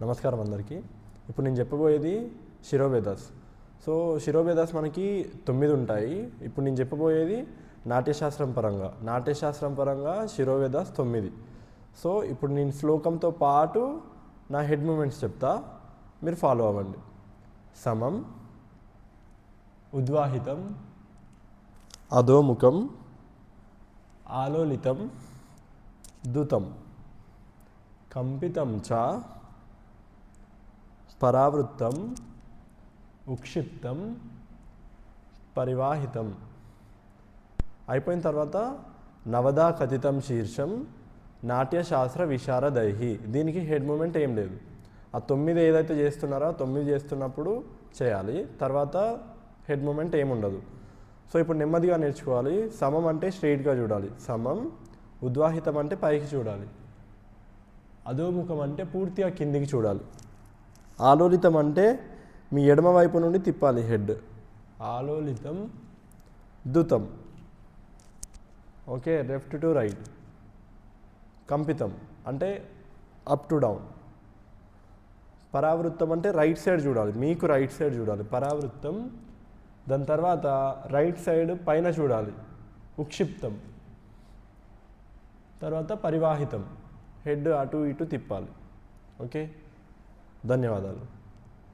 నమస్కారం అందరికీ. ఇప్పుడు నేను చెప్పబోయేది శిరోవేదాస్. సో శిరోవేదాస్ మనకి 9 ఉంటాయి. ఇప్పుడు నేను చెప్పబోయేది నాట్యశాస్త్రం పరంగా శిరోవేదాస్ 9. సో ఇప్పుడు నేను శ్లోకంతో పాటు నా హెడ్ మూమెంట్స్ చెప్తా, మీరు ఫాలో అవ్వండి. సమం, ఉద్వాహితం, అధోముఖం, ఆలోలితం, దుతం, కంపితం చ, పరావృత్తం, ఉక్షిప్తం, పరివాహితం. అయిపోయిన తర్వాత నవదా కథితం శీర్షం నాట్యశాస్త్ర విశారదైహి. దీనికి హెడ్ మూమెంట్ ఏం లేదు. ఆ 9 ఏదైతే చేస్తున్నారో 9 చేస్తున్నప్పుడు చేయాలి, తర్వాత హెడ్ మూమెంట్ ఏముండదు. సో ఇప్పుడు నెమ్మదిగా నేర్చుకోవాలి. సమం అంటే స్ట్రెయిట్గా చూడాలి, సమం. ఉద్వాహితం అంటే పైకి చూడాలి, అధోముఖం అంటే పూర్తిగా కిందికి చూడాలి. ఆలోలితం అంటే మీ ఎడమ వైపు నుండి తిప్పాలి హెడ్, ఆలోలితం. దుతం, ఓకే, లెఫ్ట్ టు రైట్. కంపితం అంటే అప్ టు డౌన్. పరావృత్తం అంటే రైట్ సైడ్ చూడాలి, మీకు రైట్ సైడ్ చూడాలి, పరావృత్తం. దాని తర్వాత రైట్ సైడ్ పైన చూడాలి, ఉక్షిప్తం. తర్వాత పరివాహితం, హెడ్ అటు ఇటు తిప్పాలి. ఓకే, ధన్యవాదాలు.